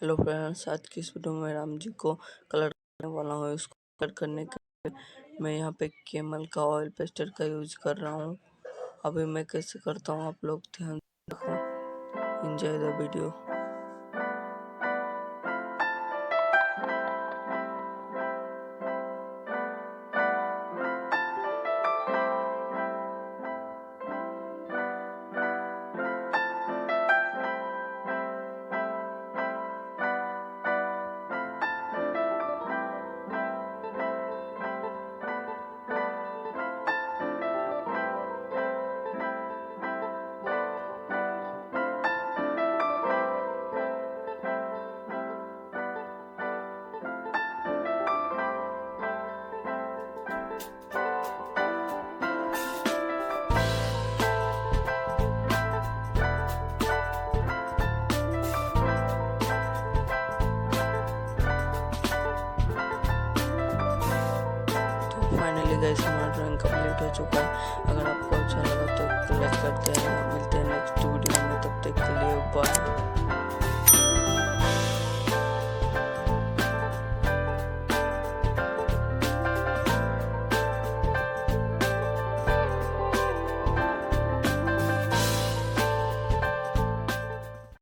Hello friends, आज की इस वीडियो में राम जी को कलर करने वाला हूँ। इसको कलर करने के लिए मैं यहाँ पे कैमल का ऑयल पेस्टर का यूज कर रहा हूँ। अभी मैं कैसे करता हूँ आप लोग ध्यान देखो। Enjoy the video. Finally guys हमारा ड्राइंग कंप्लीट हो चुका है। अगर आपको अच्छा लगा तो लाइक करते हैं। मिलते हैं नेक्स्ट वीडियो में, तब तक के लिए बाय।